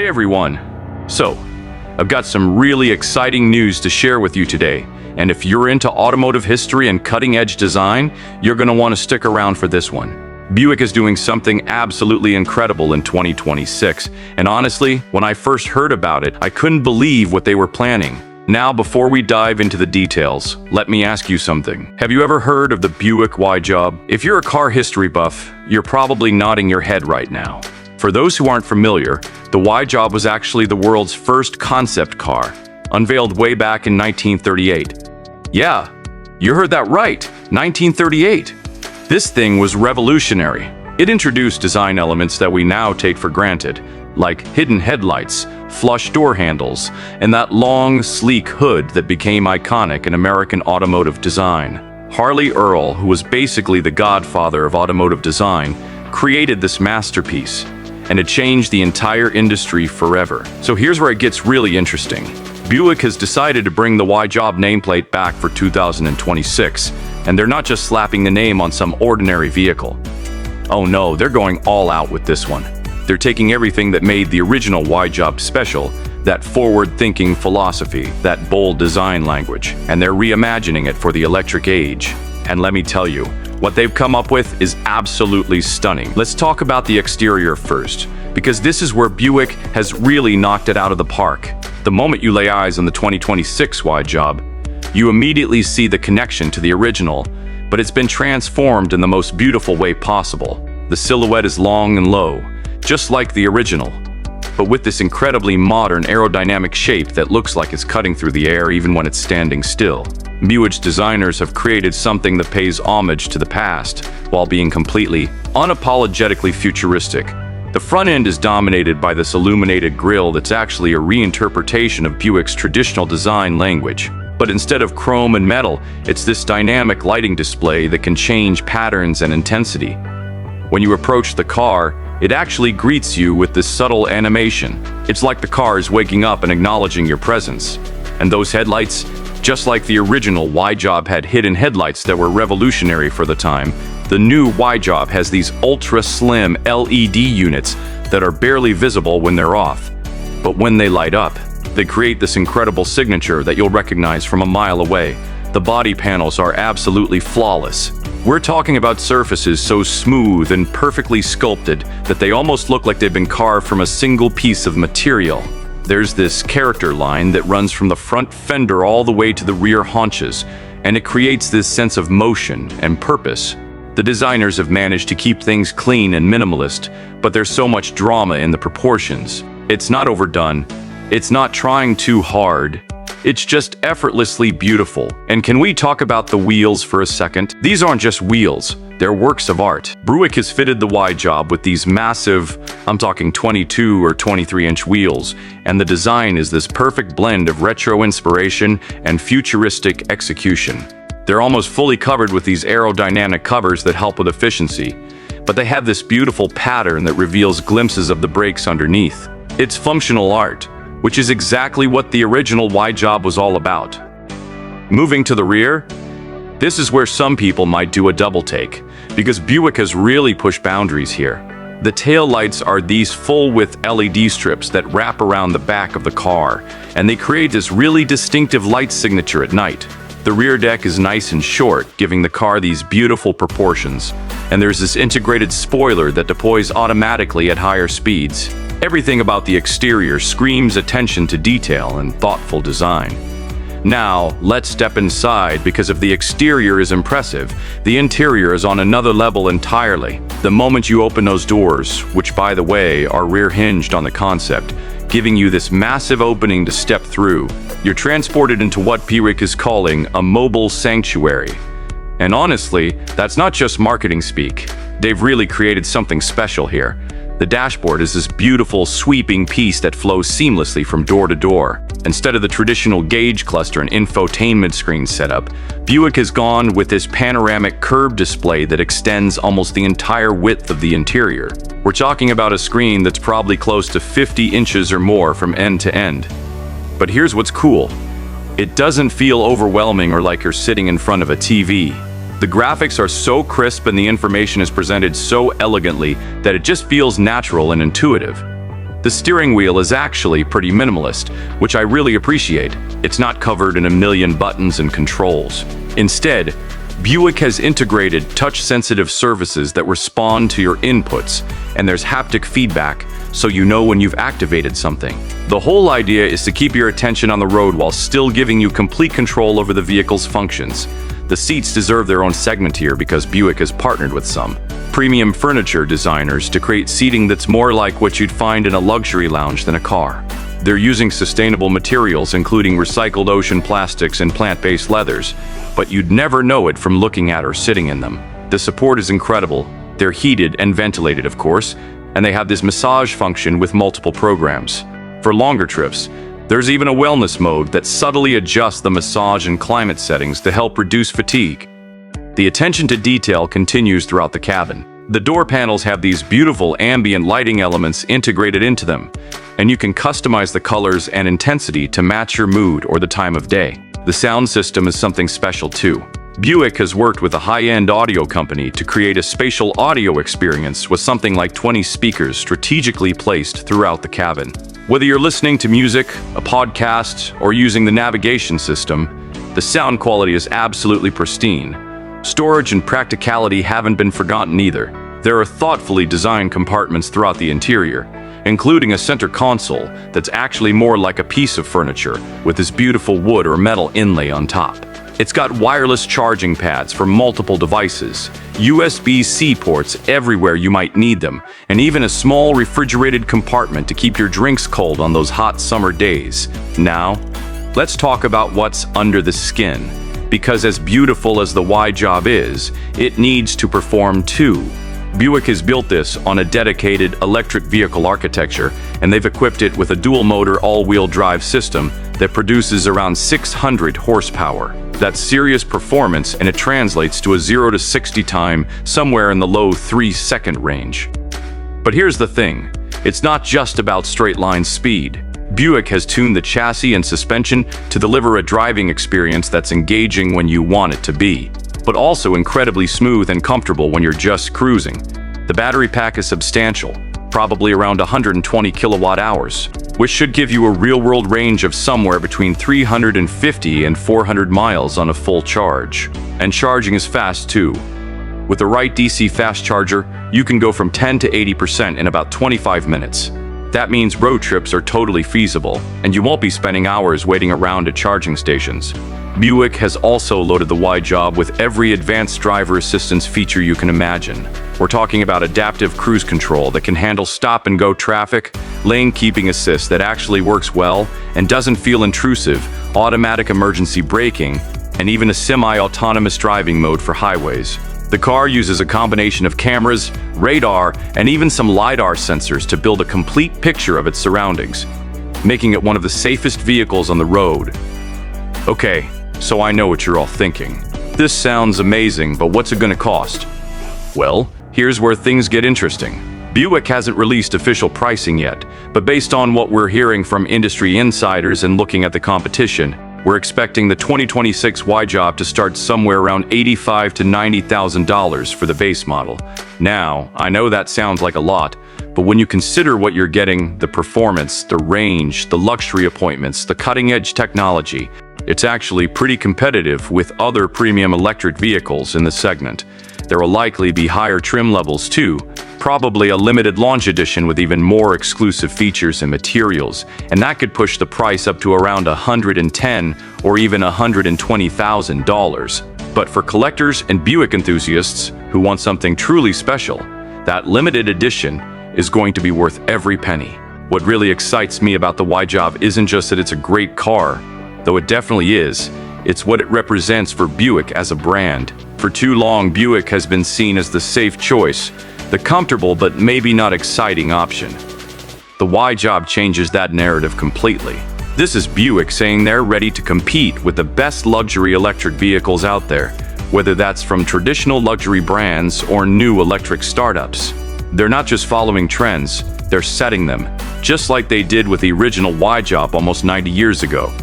Hey everyone! So, I've got some really exciting news to share with you today, and if you're into automotive history and cutting-edge design, you're going to want to stick around for this one. Buick is doing something absolutely incredible in 2026, and honestly, when I first heard about it, I couldn't believe what they were planning. Now, before we dive into the details, let me ask you something. Have you ever heard of the Buick Y-JOB? If you're a car history buff, you're probably nodding your head right now. For those who aren't familiar, the Y-JOB was actually the world's first concept car, unveiled way back in 1938. Yeah, you heard that right, 1938. This thing was revolutionary. It introduced design elements that we now take for granted, like hidden headlights, flush door handles, and that long, sleek hood that became iconic in American automotive design. Harley Earl, who was basically the godfather of automotive design, created this masterpiece, and it changed the entire industry forever. So here's where it gets really interesting. Buick has decided to bring the Y-JOB nameplate back for 2026, and they're not just slapping the name on some ordinary vehicle. Oh no, they're going all out with this one. They're taking everything that made the original Y-JOB special, that forward-thinking philosophy, that bold design language, and they're reimagining it for the electric age. And let me tell you, what they've come up with is absolutely stunning. Let's talk about the exterior first, because this is where Buick has really knocked it out of the park. The moment you lay eyes on the 2026 Y-JOB, you immediately see the connection to the original, but it's been transformed in the most beautiful way possible. The silhouette is long and low, just like the original, but with this incredibly modern aerodynamic shape that looks like it's cutting through the air even when it's standing still. Buick's designers have created something that pays homage to the past, while being completely, unapologetically futuristic. The front end is dominated by this illuminated grille that's actually a reinterpretation of Buick's traditional design language. But instead of chrome and metal, it's this dynamic lighting display that can change patterns and intensity. When you approach the car, it actually greets you with this subtle animation. It's like the car is waking up and acknowledging your presence. And those headlights, just like the original Y-JOB had hidden headlights that were revolutionary for the time, the new Y-JOB has these ultra-slim LED units that are barely visible when they're off. But when they light up, they create this incredible signature that you'll recognize from a mile away. The body panels are absolutely flawless. We're talking about surfaces so smooth and perfectly sculpted that they almost look like they've been carved from a single piece of material. There's this character line that runs from the front fender all the way to the rear haunches, and it creates this sense of motion and purpose. The designers have managed to keep things clean and minimalist, but there's so much drama in the proportions. It's not overdone. It's not trying too hard. It's just effortlessly beautiful. And can we talk about the wheels for a second? These aren't just wheels, they're works of art. Buick has fitted the Y-JOB with these massive, I'm talking 22 or 23-inch wheels, and the design is this perfect blend of retro inspiration and futuristic execution. They're almost fully covered with these aerodynamic covers that help with efficiency, but they have this beautiful pattern that reveals glimpses of the brakes underneath. It's functional art, which is exactly what the original Y-JOB was all about. Moving to the rear, this is where some people might do a double take, because Buick has really pushed boundaries here. The tail lights are these full-width LED strips that wrap around the back of the car, and they create this really distinctive light signature at night. The rear deck is nice and short, giving the car these beautiful proportions, and there's this integrated spoiler that deploys automatically at higher speeds. Everything about the exterior screams attention to detail and thoughtful design. Now, let's step inside, because if the exterior is impressive, the interior is on another level entirely. The moment you open those doors, which by the way are rear hinged on the concept, giving you this massive opening to step through, you're transported into what Buick is calling a mobile sanctuary. And honestly, that's not just marketing speak. They've really created something special here. The dashboard is this beautiful, sweeping piece that flows seamlessly from door to door. Instead of the traditional gauge cluster and infotainment screen setup, Buick has gone with this panoramic curved display that extends almost the entire width of the interior. We're talking about a screen that's probably close to 50 inches or more from end to end. But here's what's cool. It doesn't feel overwhelming or like you're sitting in front of a TV. The graphics are so crisp and the information is presented so elegantly that it just feels natural and intuitive. The steering wheel is actually pretty minimalist, which I really appreciate. It's not covered in a million buttons and controls. Instead, Buick has integrated touch-sensitive services that respond to your inputs, and there's haptic feedback, so you know when you've activated something. The whole idea is to keep your attention on the road while still giving you complete control over the vehicle's functions. The seats deserve their own segment here because Buick has partnered with some premium furniture designers to create seating that's more like what you'd find in a luxury lounge than a car. They're using sustainable materials, including recycled ocean plastics and plant-based leathers, but you'd never know it from looking at or sitting in them. The support is incredible. They're heated and ventilated, of course, and they have this massage function with multiple programs. For longer trips, there's even a wellness mode that subtly adjusts the massage and climate settings to help reduce fatigue. The attention to detail continues throughout the cabin. The door panels have these beautiful ambient lighting elements integrated into them, and you can customize the colors and intensity to match your mood or the time of day. The sound system is something special too. Buick has worked with a high-end audio company to create a spatial audio experience with something like 20 speakers strategically placed throughout the cabin. Whether you're listening to music, a podcast, or using the navigation system, the sound quality is absolutely pristine. Storage and practicality haven't been forgotten either. There are thoughtfully designed compartments throughout the interior, including a center console that's actually more like a piece of furniture with this beautiful wood or metal inlay on top. It's got wireless charging pads for multiple devices, USB-C ports everywhere you might need them, and even a small refrigerated compartment to keep your drinks cold on those hot summer days. Now, let's talk about what's under the skin. Because as beautiful as the Y-JOB is, it needs to perform too. Buick has built this on a dedicated electric vehicle architecture, and they've equipped it with a dual-motor all-wheel drive system that produces around 600 horsepower. That's serious performance, and it translates to a 0 to 60 time somewhere in the low 3-second range. But here's the thing, it's not just about straight-line speed. Buick has tuned the chassis and suspension to deliver a driving experience that's engaging when you want it to be, but also incredibly smooth and comfortable when you're just cruising. The battery pack is substantial, probably around 120 kilowatt hours, which should give you a real-world range of somewhere between 350 and 400 miles on a full charge. And charging is fast too. With the right DC fast charger, you can go from 10 to 80% in about 25 minutes. That means road trips are totally feasible, and you won't be spending hours waiting around at charging stations. Buick has also loaded the Y-JOB with every advanced driver assistance feature you can imagine. We're talking about adaptive cruise control that can handle stop-and-go traffic, lane keeping assist that actually works well and doesn't feel intrusive, automatic emergency braking, and even a semi-autonomous driving mode for highways. The car uses a combination of cameras, radar, and even some LiDAR sensors to build a complete picture of its surroundings, making it one of the safest vehicles on the road. Okay, so I know what you're all thinking. This sounds amazing, but what's it gonna cost? Well, here's where things get interesting. Buick hasn't released official pricing yet, but based on what we're hearing from industry insiders and looking at the competition, we're expecting the 2026 Y-JOB to start somewhere around $85,000 to $90,000 for the base model. Now, I know that sounds like a lot, but when you consider what you're getting, the performance, the range, the luxury appointments, the cutting-edge technology, it's actually pretty competitive with other premium electric vehicles in the segment. There will likely be higher trim levels too, probably a limited launch edition with even more exclusive features and materials, and that could push the price up to around $110,000 or even $120,000. But for collectors and Buick enthusiasts who want something truly special, that limited edition is going to be worth every penny. What really excites me about the Y-JOB isn't just that it's a great car, though it definitely is. It's what it represents for Buick as a brand. For too long, Buick has been seen as the safe choice, the comfortable but maybe not exciting option. The Y-JOB changes that narrative completely. This is Buick saying they're ready to compete with the best luxury electric vehicles out there, whether that's from traditional luxury brands or new electric startups. They're not just following trends, they're setting them, just like they did with the original Y-JOB almost 90 years ago.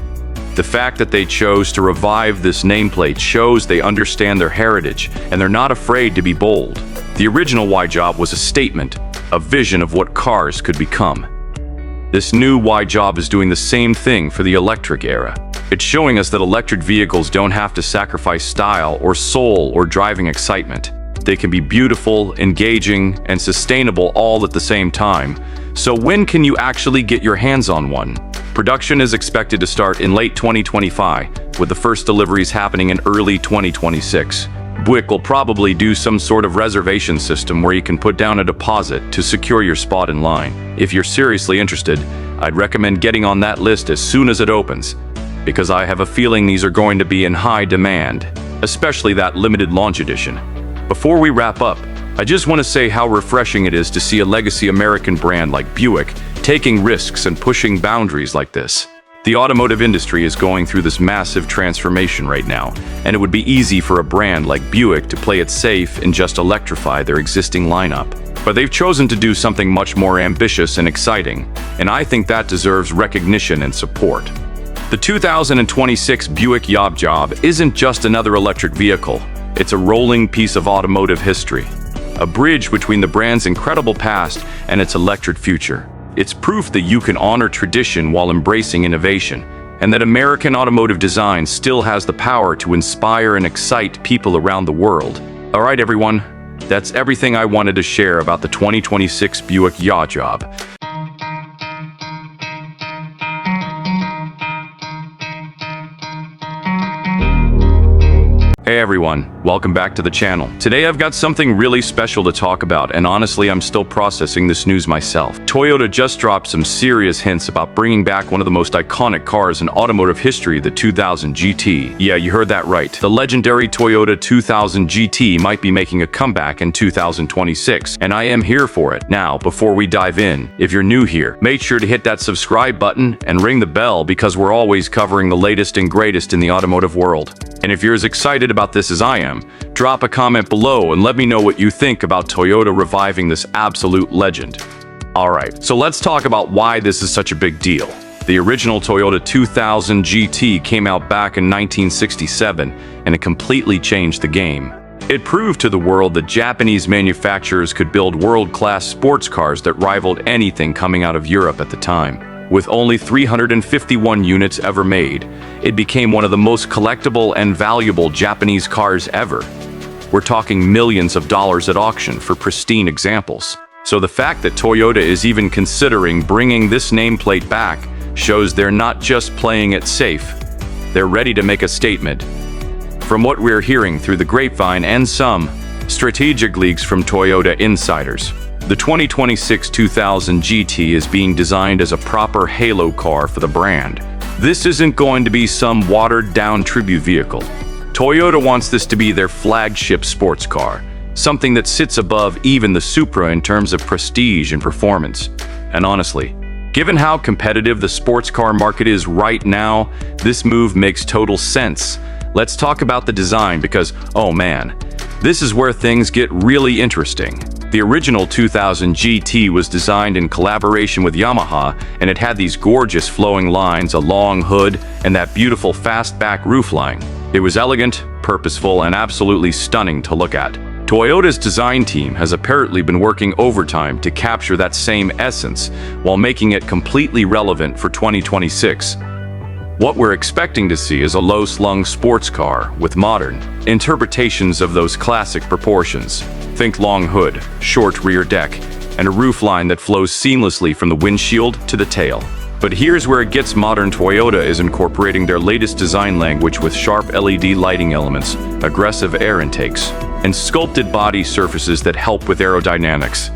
The fact that they chose to revive this nameplate shows they understand their heritage and they're not afraid to be bold. The original Y-JOB was a statement, a vision of what cars could become. This new Y-JOB is doing the same thing for the electric era. It's showing us that electric vehicles don't have to sacrifice style or soul or driving excitement. They can be beautiful, engaging, and sustainable all at the same time. So when can you actually get your hands on one? Production is expected to start in late 2025, with the first deliveries happening in early 2026. Buick will probably do some sort of reservation system where you can put down a deposit to secure your spot in line. If you're seriously interested, I'd recommend getting on that list as soon as it opens, because I have a feeling these are going to be in high demand, especially that limited launch edition. Before we wrap up, I just want to say how refreshing it is to see a legacy American brand like Buick taking risks and pushing boundaries like this. The automotive industry is going through this massive transformation right now, and it would be easy for a brand like Buick to play it safe and just electrify their existing lineup. But they've chosen to do something much more ambitious and exciting, and I think that deserves recognition and support. The 2026 Buick Y-JOB isn't just another electric vehicle. It's a rolling piece of automotive history, a bridge between the brand's incredible past and its electric future. It's proof that you can honor tradition while embracing innovation, and that American automotive design still has the power to inspire and excite people around the world. All right, everyone, that's everything I wanted to share about the 2026 Buick Y-JOB. Hey everyone, welcome back to the channel. Today I've got something really special to talk about, and honestly I'm still processing this news myself. Toyota just dropped some serious hints about bringing back one of the most iconic cars in automotive history, the 2000 GT. Yeah, you heard that right. The legendary Toyota 2000 GT might be making a comeback in 2026, and I am here for it. Now, before we dive in, if you're new here, make sure to hit that subscribe button and ring the bell, because we're always covering the latest and greatest in the automotive world. And if you're as excited about this as I am, drop a comment below and let me know what you think about Toyota reviving this absolute legend. Alright, so let's talk about why this is such a big deal. The original Toyota 2000 GT came out back in 1967, and it completely changed the game. It proved to the world that Japanese manufacturers could build world-class sports cars that rivaled anything coming out of Europe at the time. With only 351 units ever made, it became one of the most collectible and valuable Japanese cars ever. We're talking millions of dollars at auction for pristine examples. So the fact that Toyota is even considering bringing this nameplate back shows they're not just playing it safe, they're ready to make a statement. From what we're hearing through the grapevine and some strategic leaks from Toyota insiders, the 2026 2000 GT is being designed as a proper halo car for the brand. This isn't going to be some watered-down tribute vehicle. Toyota wants this to be their flagship sports car, something that sits above even the Supra in terms of prestige and performance. And honestly, given how competitive the sports car market is right now, this move makes total sense. Let's talk about the design because, oh man, this is where things get really interesting. The original 2000 GT was designed in collaboration with Yamaha, and it had these gorgeous flowing lines, a long hood, and that beautiful fastback roofline. It was elegant, purposeful, and absolutely stunning to look at. Toyota's design team has apparently been working overtime to capture that same essence while making it completely relevant for 2026. What we're expecting to see is a low-slung sports car with modern interpretations of those classic proportions. Think long hood, short rear deck, and a roofline that flows seamlessly from the windshield to the tail. But here's where it gets modern. Toyota is incorporating their latest design language with sharp LED lighting elements, aggressive air intakes, and sculpted body surfaces that help with aerodynamics.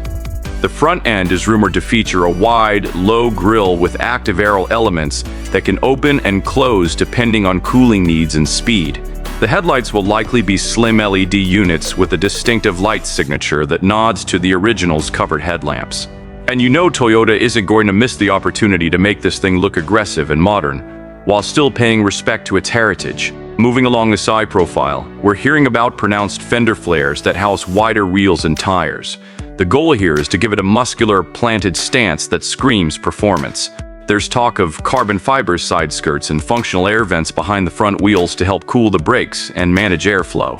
The front end is rumored to feature a wide, low grille with active aero elements that can open and close depending on cooling needs and speed. The headlights will likely be slim LED units with a distinctive light signature that nods to the original's covered headlamps. And you know Toyota isn't going to miss the opportunity to make this thing look aggressive and modern, while still paying respect to its heritage. Moving along the side profile, we're hearing about pronounced fender flares that house wider wheels and tires. The goal here is to give it a muscular, planted stance that screams performance. There's talk of carbon fiber side skirts and functional air vents behind the front wheels to help cool the brakes and manage airflow.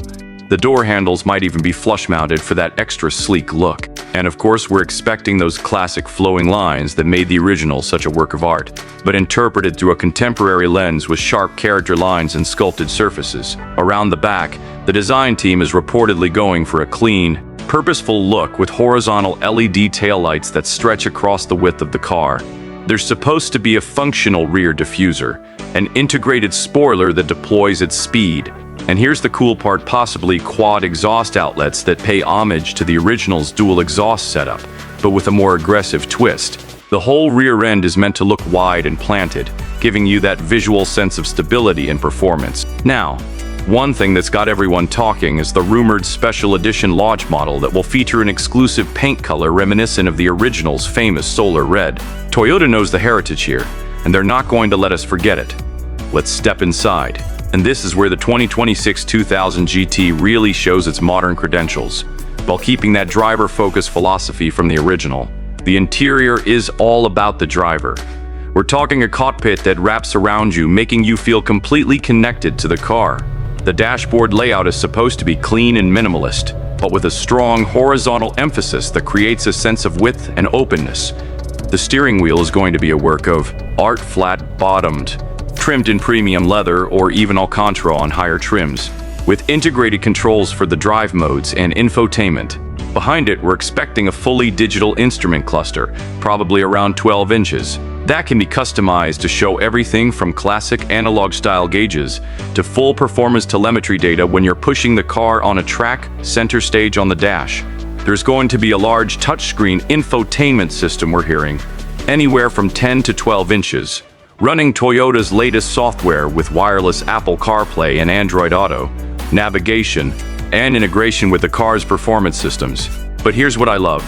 The door handles might even be flush-mounted for that extra sleek look. And of course, we're expecting those classic flowing lines that made the original such a work of art, but interpreted through a contemporary lens with sharp character lines and sculpted surfaces. Around the back, the design team is reportedly going for a clean, purposeful look with horizontal LED taillights that stretch across the width of the car. There's supposed to be a functional rear diffuser, an integrated spoiler that deploys at speed, and here's the cool part, possibly quad exhaust outlets that pay homage to the original's dual exhaust setup, but with a more aggressive twist. The whole rear end is meant to look wide and planted, giving you that visual sense of stability and performance. Now, one thing that's got everyone talking is the rumored special edition launch model that will feature an exclusive paint color reminiscent of the original's famous solar red. Toyota knows the heritage here, and they're not going to let us forget it. Let's step inside. And this is where the 2026 2000 GT really shows its modern credentials, while keeping that driver-focused philosophy from the original. The interior is all about the driver. We're talking a cockpit that wraps around you, making you feel completely connected to the car. The dashboard layout is supposed to be clean and minimalist, but with a strong horizontal emphasis that creates a sense of width and openness. The steering wheel is going to be a work of art, flat-bottomed, trimmed in premium leather or even Alcantara on higher trims, with integrated controls for the drive modes and infotainment. Behind it, we're expecting a fully digital instrument cluster, probably around 12 inches. That can be customized to show everything from classic analog-style gauges to full performance telemetry data when you're pushing the car on a track, center stage on the dash. There's going to be a large touchscreen infotainment system we're hearing, anywhere from 10 to 12 inches. Running Toyota's latest software with wireless Apple CarPlay and Android Auto, navigation, and integration with the car's performance systems. But here's what I love.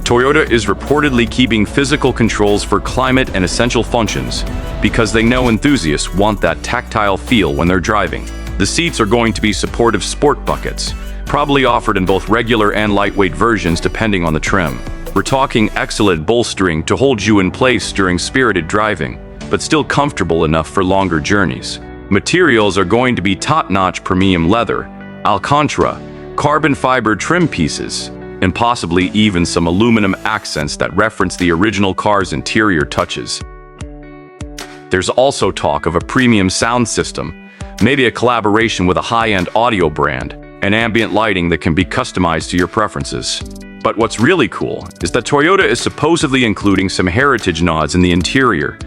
Toyota is reportedly keeping physical controls for climate and essential functions because they know enthusiasts want that tactile feel when they're driving. The seats are going to be supportive sport buckets, probably offered in both regular and lightweight versions depending on the trim. We're talking excellent bolstering to hold you in place during spirited driving, but still comfortable enough for longer journeys. Materials are going to be top-notch premium leather, Alcantara, carbon fiber trim pieces, and possibly even some aluminum accents that reference the original car's interior touches. There's also talk of a premium sound system, maybe a collaboration with a high-end audio brand, and ambient lighting that can be customized to your preferences. But what's really cool is that Toyota is supposedly including some heritage nods in the interior,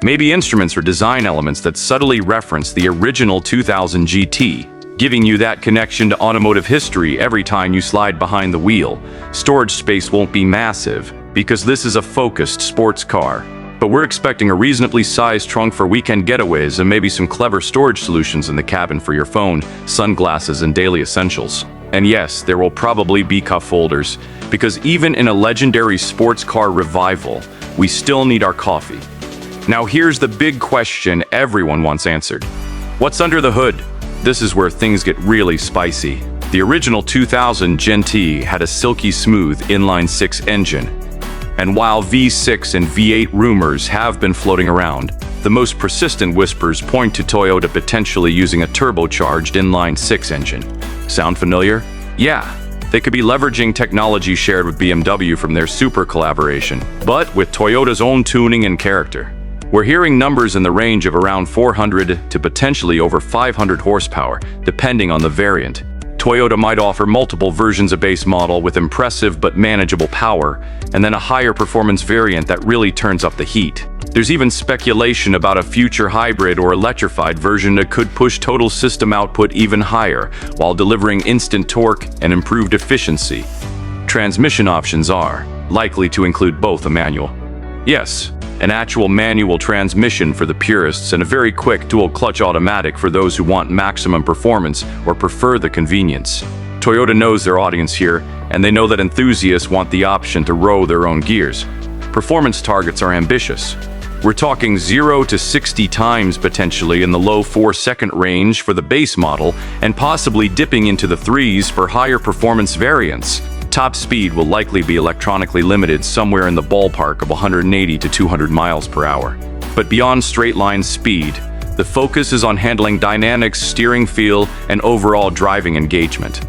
maybe instruments or design elements that subtly reference the original 2000 GT, giving you that connection to automotive history every time you slide behind the wheel. Storage space won't be massive, because this is a focused sports car. But we're expecting a reasonably sized trunk for weekend getaways and maybe some clever storage solutions in the cabin for your phone, sunglasses, and daily essentials. And yes, there will probably be cup holders, because even in a legendary sports car revival, we still need our coffee. Now here's the big question everyone wants answered. What's under the hood? This is where things get really spicy. The original 2000 GT had a silky smooth inline-6 engine. And while V6 and V8 rumors have been floating around, the most persistent whispers point to Toyota potentially using a turbocharged inline-6 engine. Sound familiar? Yeah, they could be leveraging technology shared with BMW from their Super collaboration, but with Toyota's own tuning and character. We're hearing numbers in the range of around 400 to potentially over 500 horsepower, depending on the variant. Toyota might offer multiple versions of base model with impressive but manageable power, and then a higher performance variant that really turns up the heat. There's even speculation about a future hybrid or electrified version that could push total system output even higher, while delivering instant torque and improved efficiency. Transmission options are likely to include both a manual. Yes, an actual manual transmission for the purists and a very quick dual-clutch automatic for those who want maximum performance or prefer the convenience. Toyota knows their audience here, and they know that enthusiasts want the option to row their own gears. Performance targets are ambitious. We're talking 0 to 60 times potentially in the low 4-second range for the base model, and possibly dipping into the 3s for higher performance variants. Top speed will likely be electronically limited somewhere in the ballpark of 180 to 200 miles per hour. But beyond straight-line speed, the focus is on handling dynamics, steering feel, and overall driving engagement.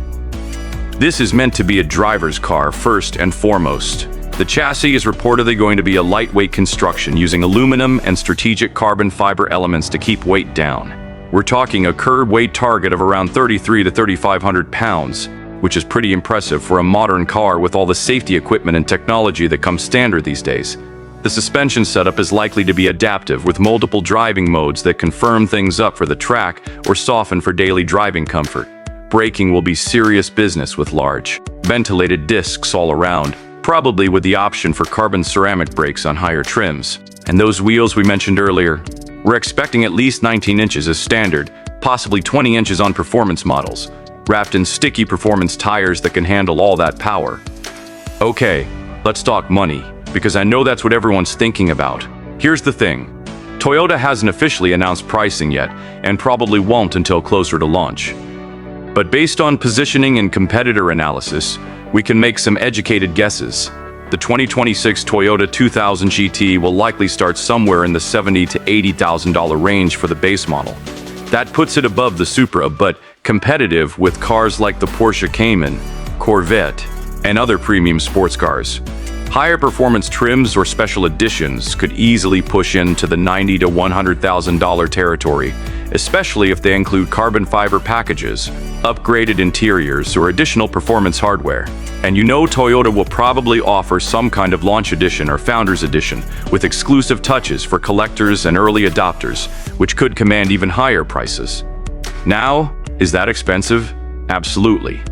This is meant to be a driver's car first and foremost. The chassis is reportedly going to be a lightweight construction using aluminum and strategic carbon fiber elements to keep weight down. We're talking a curb weight target of around 3,300 to 3,500 pounds, which is pretty impressive for a modern car with all the safety equipment and technology that comes standard these days. The suspension setup is likely to be adaptive with multiple driving modes that can firm things up for the track or soften for daily driving comfort. Braking will be serious business with large, ventilated discs all around, probably with the option for carbon ceramic brakes on higher trims. And those wheels we mentioned earlier, we're expecting at least 19 inches as standard, possibly 20 inches on performance models, wrapped in sticky performance tires that can handle all that power. Okay, let's talk money, because I know that's what everyone's thinking about. Here's the thing. Toyota hasn't officially announced pricing yet, and probably won't until closer to launch. But based on positioning and competitor analysis, we can make some educated guesses. The 2026 Toyota 2000 GT will likely start somewhere in the $70,000 to $80,000 range for the base model. That puts it above the Supra, but competitive with cars like the Porsche Cayman, Corvette, and other premium sports cars. Higher performance trims or special editions could easily push into the $90,000 to $100,000 territory, especially if they include carbon fiber packages, upgraded interiors, or additional performance hardware. And you know Toyota will probably offer some kind of launch edition or founder's edition with exclusive touches for collectors and early adopters, which could command even higher prices. Now, is that expensive? Absolutely.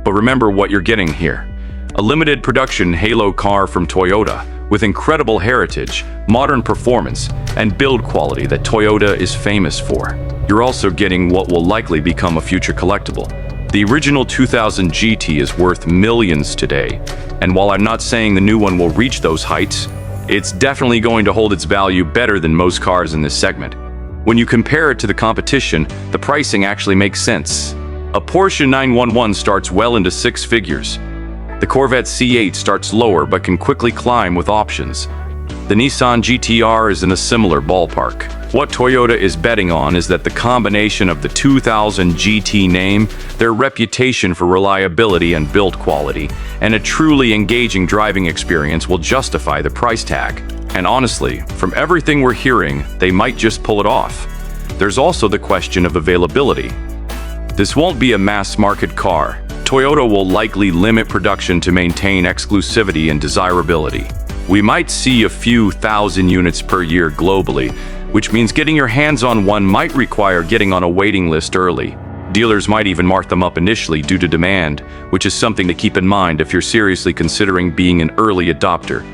But remember what you're getting here. A limited production halo car from Toyota with incredible heritage, modern performance, and build quality that Toyota is famous for. You're also getting what will likely become a future collectible. The original 2000 GT is worth millions today, and while I'm not saying the new one will reach those heights, it's definitely going to hold its value better than most cars in this segment. When you compare it to the competition, the pricing actually makes sense. A Porsche 911 starts well into six figures. The Corvette C8 starts lower but can quickly climb with options. The Nissan GT-R is in a similar ballpark. What Toyota is betting on is that the combination of the 2000 GT name, their reputation for reliability and build quality, and a truly engaging driving experience will justify the price tag. And honestly, from everything we're hearing, they might just pull it off. There's also the question of availability. This won't be a mass-market car. Toyota will likely limit production to maintain exclusivity and desirability. We might see a few thousand units per year globally, which means getting your hands on one might require getting on a waiting list early. Dealers might even mark them up initially due to demand, which is something to keep in mind if you're seriously considering being an early adopter.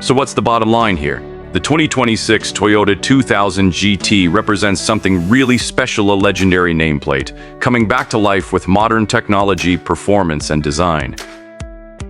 So what's the bottom line here? The 2026 Toyota 2000 GT represents something really special, a legendary nameplate, coming back to life with modern technology, performance, and design.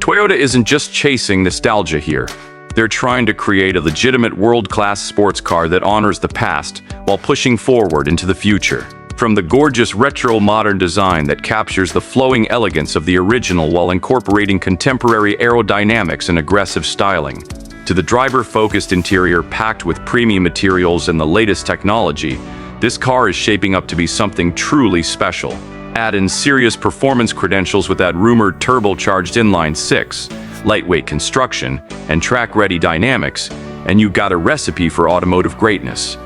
Toyota isn't just chasing nostalgia here. They're trying to create a legitimate world-class sports car that honors the past while pushing forward into the future. From the gorgeous retro modern design that captures the flowing elegance of the original while incorporating contemporary aerodynamics and aggressive styling, to the driver-focused interior packed with premium materials and the latest technology, this car is shaping up to be something truly special. Add in serious performance credentials with that rumored turbocharged inline-six, lightweight construction, and track-ready dynamics, and you got a recipe for automotive greatness.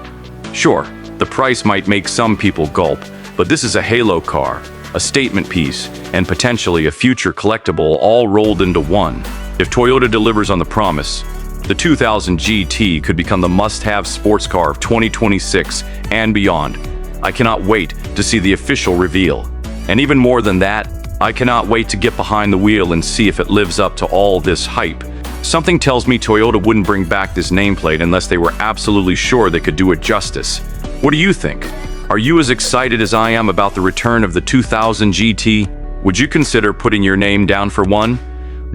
Sure, the price might make some people gulp, but this is a halo car, a statement piece, and potentially a future collectible all rolled into one. If Toyota delivers on the promise, the 2000 GT could become the must-have sports car of 2026 and beyond. I cannot wait to see the official reveal. And even more than that, I cannot wait to get behind the wheel and see if it lives up to all this hype. Something tells me Toyota wouldn't bring back this nameplate unless they were absolutely sure they could do it justice. What do you think? Are you as excited as I am about the return of the 2000 GT? Would you consider putting your name down for one?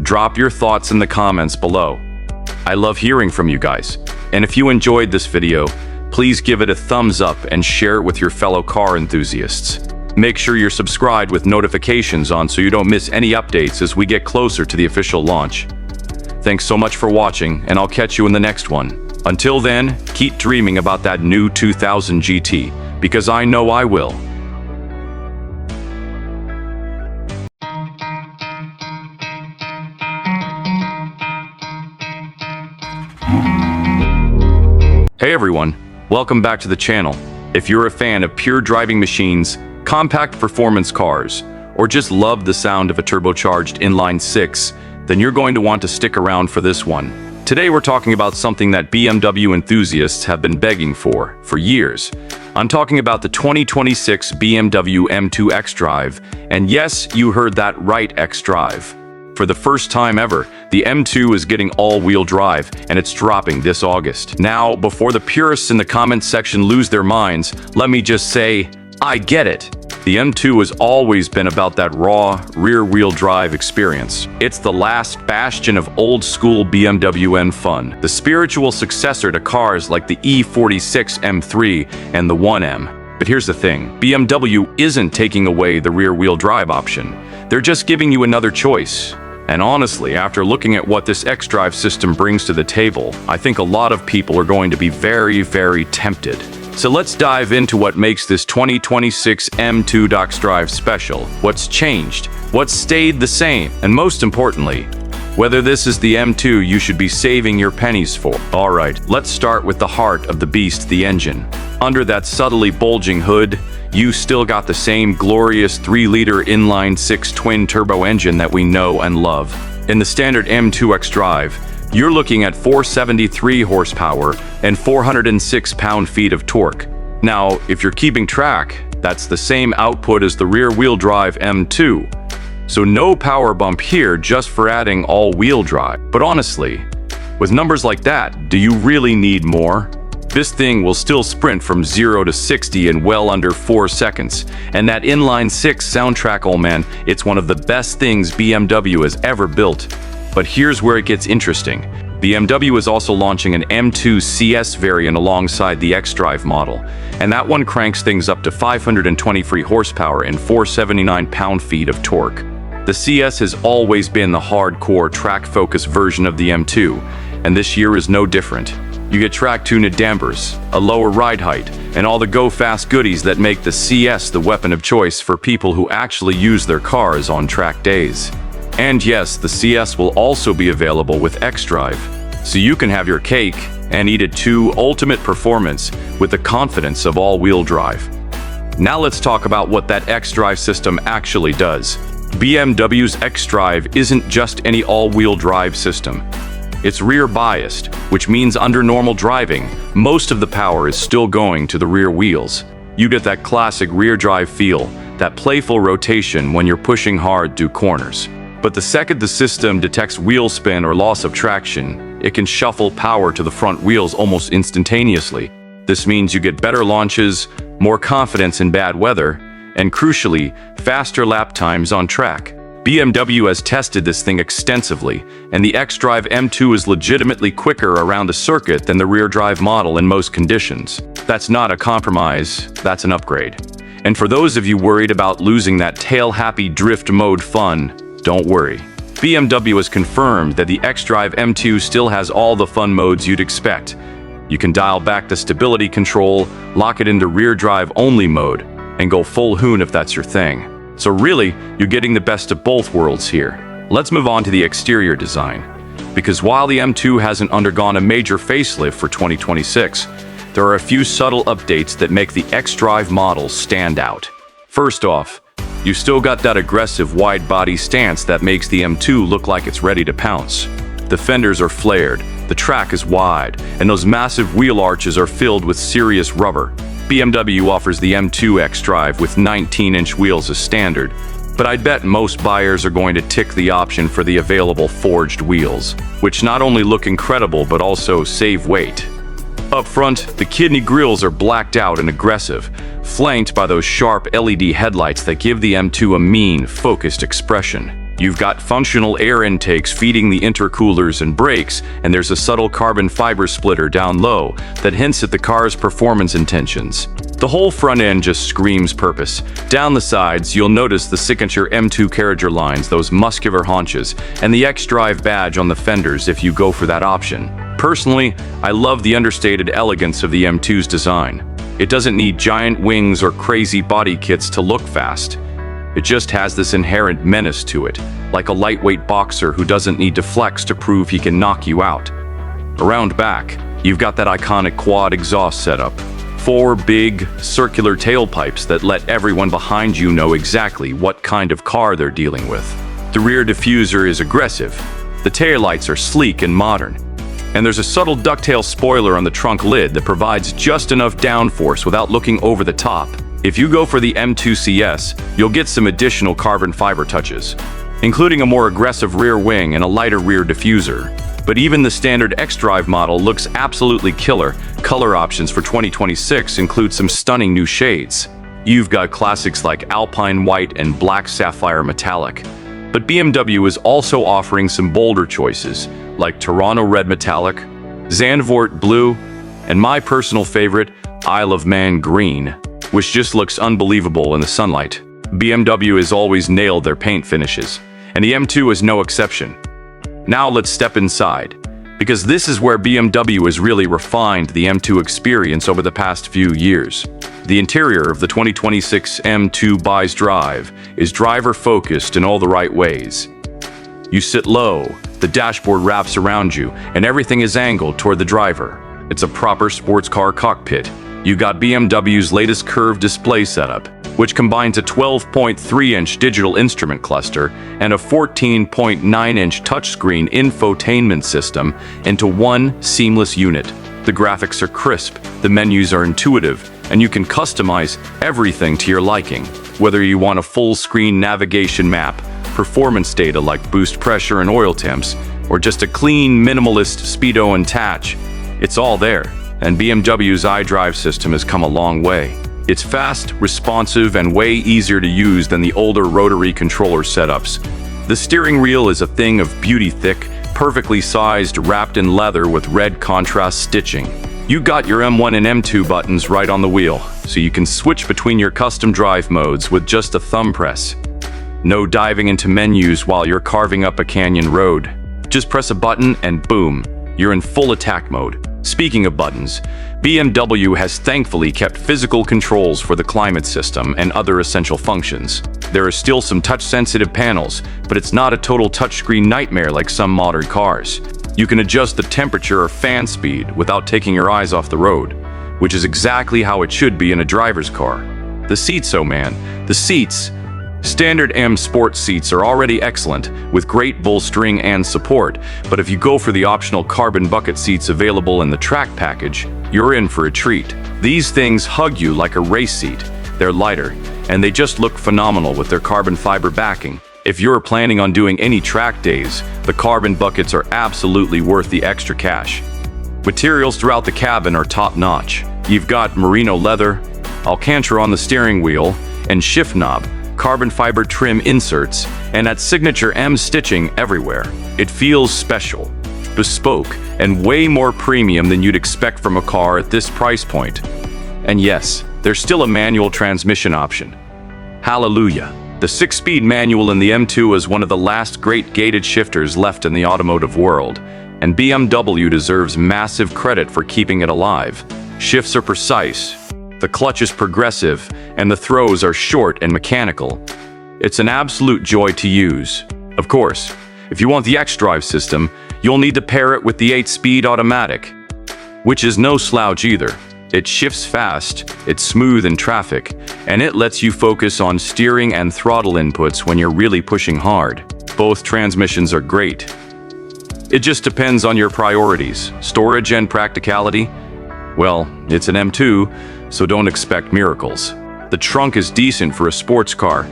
Drop your thoughts in the comments below. I love hearing from you guys. And if you enjoyed this video, please give it a thumbs up and share it with your fellow car enthusiasts. Make sure you're subscribed with notifications on so you don't miss any updates as we get closer to the official launch. Thanks so much for watching, and I'll catch you in the next one. Until then, keep dreaming about that new 2000 GT, because I know I will. Hey everyone, welcome back to the channel. If you're a fan of pure driving machines, compact performance cars, or just love the sound of a turbocharged inline-six, then you're going to want to stick around for this one. Today we're talking about something that BMW enthusiasts have been begging for years. I'm talking about the 2026 BMW M2 xDrive, and yes, you heard that right, xDrive. For the first time ever, the M2 is getting all-wheel drive, and it's dropping this August. Now, before the purists in the comments section lose their minds, let me just say, I get it. The M2 has always been about that raw, rear-wheel drive experience. It's the last bastion of old-school BMW M fun, the spiritual successor to cars like the E46 M3 and the 1M. But here's the thing, BMW isn't taking away the rear-wheel drive option. They're just giving you another choice. And honestly, after looking at what this xDrive system brings to the table, I think a lot of people are going to be very, very tempted. So let's dive into what makes this 2026 M2 xDrive special, what's changed, what's stayed the same, and most importantly, whether this is the M2 you should be saving your pennies for. Alright, let's start with the heart of the beast, the engine. Under that subtly bulging hood, you still got the same glorious 3-liter inline-six twin-turbo engine that we know and love. In the standard M2 xDrive, you're looking at 473 horsepower and 406 pound-feet of torque. Now, if you're keeping track, that's the same output as the rear-wheel drive M2. So no power bump here just for adding all-wheel drive. But honestly, with numbers like that, do you really need more? This thing will still sprint from 0 to 60 in well under 4 seconds. And that inline-six soundtrack, oh man, it's one of the best things BMW has ever built. But here's where it gets interesting. BMW is also launching an M2 CS variant alongside the xDrive model, and that one cranks things up to 523 horsepower and 479 pound-feet of torque. The CS has always been the hardcore track-focused version of the M2, and this year is no different. You get track-tuned dampers, a lower ride height, and all the go-fast goodies that make the CS the weapon of choice for people who actually use their cars on track days. And yes, the CS will also be available with xDrive, so you can have your cake and eat it too. Ultimate performance with the confidence of all-wheel drive. Now let's talk about what that xDrive system actually does. BMW's xDrive isn't just any all-wheel drive system. It's rear-biased, which means under normal driving, most of the power is still going to the rear wheels. You get that classic rear drive feel, that playful rotation when you're pushing hard through corners. But the second the system detects wheel spin or loss of traction, it can shuffle power to the front wheels almost instantaneously. This means you get better launches, more confidence in bad weather, and crucially, faster lap times on track. BMW has tested this thing extensively, and the xDrive M2 is legitimately quicker around the circuit than the rear drive model in most conditions. That's not a compromise, that's an upgrade. And for those of you worried about losing that tail-happy drift mode fun, don't worry. BMW has confirmed that the xDrive M2 still has all the fun modes you'd expect. You can dial back the stability control, lock it into rear drive only mode, and go full hoon if that's your thing. So really, you're getting the best of both worlds here. Let's move on to the exterior design. Because while the M2 hasn't undergone a major facelift for 2026, there are a few subtle updates that make the xDrive models stand out. First off, you still got that aggressive wide-body stance that makes the M2 look like it's ready to pounce. The fenders are flared, the track is wide, and those massive wheel arches are filled with serious rubber. BMW offers the M2 xDrive with 19-inch wheels as standard, but I'd bet most buyers are going to tick the option for the available forged wheels, which not only look incredible but also save weight. Up front, the kidney grills are blacked out and aggressive, flanked by those sharp LED headlights that give the M2 a mean, focused expression. You've got functional air intakes feeding the intercoolers and brakes, and there's a subtle carbon fiber splitter down low that hints at the car's performance intentions. The whole front end just screams purpose. Down the sides, you'll notice the signature M2 carriageway lines, those muscular haunches, and the xDrive badge on the fenders if you go for that option. Personally, I love the understated elegance of the M2's design. It doesn't need giant wings or crazy body kits to look fast. It just has this inherent menace to it, like a lightweight boxer who doesn't need to flex to prove he can knock you out. Around back, You've got that iconic quad exhaust setup. 4 big, circular tailpipes that let everyone behind you know exactly what kind of car they're dealing with. The rear diffuser is aggressive. The taillights are sleek and modern. And there's a subtle ducktail spoiler on the trunk lid that provides just enough downforce without looking over the top. If you go for the M2 CS, you'll get some additional carbon fiber touches, including a more aggressive rear wing and a lighter rear diffuser. But even the standard xDrive model looks absolutely killer. Color options for 2026 include some stunning new shades. You've got classics like Alpine White and Black Sapphire Metallic. But BMW is also offering some bolder choices, like Toronto Red Metallic, Zandvoort Blue, and my personal favorite, Isle of Man Green, which just looks unbelievable in the sunlight. BMW has always nailed their paint finishes, and the M2 is no exception. Now let's step inside, because this is where BMW has really refined the M2 experience over the past few years. The interior of the 2026 M2 xDrive is driver-focused in all the right ways. You sit low, the dashboard wraps around you, and everything is angled toward the driver. It's a proper sports car cockpit. You got BMW's latest curved display setup, which combines a 12.3-inch digital instrument cluster and a 14.9-inch touchscreen infotainment system into one seamless unit. The graphics are crisp, the menus are intuitive, and you can customize everything to your liking. Whether you want a full-screen navigation map, performance data like boost pressure and oil temps, or just a clean, minimalist speedo and attach, it's all there. And BMW's iDrive system has come a long way. It's fast, responsive, and way easier to use than the older rotary controller setups. The steering wheel is a thing of beauty thick, perfectly sized, wrapped in leather with red contrast stitching. You got your M1 and M2 buttons right on the wheel, so you can switch between your custom drive modes with just a thumb press. No diving into menus while you're carving up a canyon road. Just press a button and boom, you're in full attack mode. Speaking of buttons, BMW has thankfully kept physical controls for the climate system and other essential functions. There are still some touch-sensitive panels, but it's not a total touchscreen nightmare like some modern cars. You can adjust the temperature or fan speed without taking your eyes off the road, which is exactly how it should be in a driver's car. The seats, oh man, the seats. Standard M Sport seats are already excellent, with great bolstering and support, but if you go for the optional carbon bucket seats available in the track package, you're in for a treat. These things hug you like a race seat. They're lighter, and they just look phenomenal with their carbon fiber backing. If you're planning on doing any track days, the carbon buckets are absolutely worth the extra cash. Materials throughout the cabin are top-notch. You've got merino leather, Alcantara on the steering wheel, and shift knob, carbon fiber trim inserts, and that signature M stitching everywhere. It feels special, bespoke, and way more premium than you'd expect from a car at this price point. And yes, there's still a manual transmission option. Hallelujah. The 6-speed manual in the M2 is one of the last great gated shifters left in the automotive world, and BMW deserves massive credit for keeping it alive. Shifts are precise, the clutch is progressive, and the throws are short and mechanical. It's an absolute joy to use. Of course, if you want the xDrive system, you'll need to pair it with the 8-speed automatic, which is no slouch either. It shifts fast, it's smooth in traffic, and it lets you focus on steering and throttle inputs when you're really pushing hard. Both transmissions are great. It just depends on your priorities, storage and practicality. Well, it's an M2, so don't expect miracles. The trunk is decent for a sports car.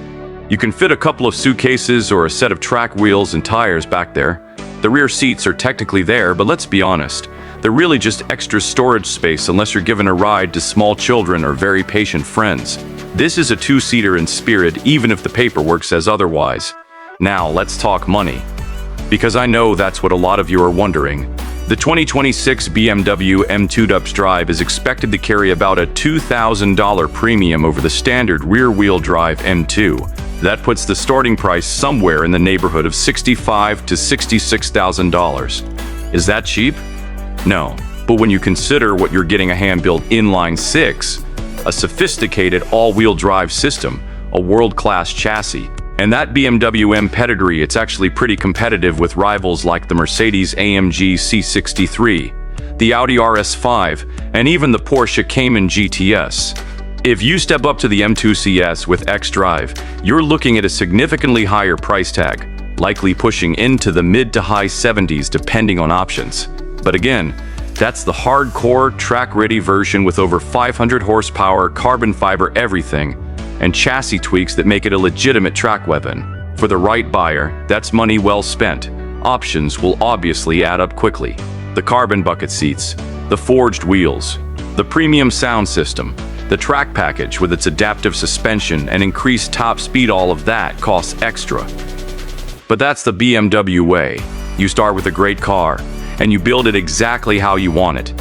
You can fit a couple of suitcases or a set of track wheels and tires back there. The rear seats are technically there, but let's be honest, they're really just extra storage space unless you're giving a ride to small children or very patient friends. This is a 2-seater in spirit, even if the paperwork says otherwise. Now, let's talk money, because I know that's what a lot of you are wondering. The 2026 BMW M2 xDrive is expected to carry about a $2,000 premium over the standard rear-wheel drive M2. That puts the starting price somewhere in the neighborhood of $65,000 to $66,000. Is that cheap? No, but when you consider what you're getting, a hand-built inline-6, a sophisticated all-wheel drive system, a world-class chassis, and that BMW M pedigree, it's actually pretty competitive with rivals like the Mercedes-AMG C63. the Audi RS5, and even the Porsche Cayman GTS. If you step up to the M2 CS with xDrive, you're looking at a significantly higher price tag, likely pushing into the mid to high 70s depending on options. But again, that's the hardcore, track-ready version with over 500 horsepower, carbon fiber everything, and chassis tweaks that make it a legitimate track weapon. For the right buyer, that's money well spent. Options will obviously add up quickly. The carbon bucket seats, the forged wheels, the premium sound system, the track package with its adaptive suspension and increased top speed, all of that costs extra. But that's the BMW way. You start with a great car, and you build it exactly how you want it.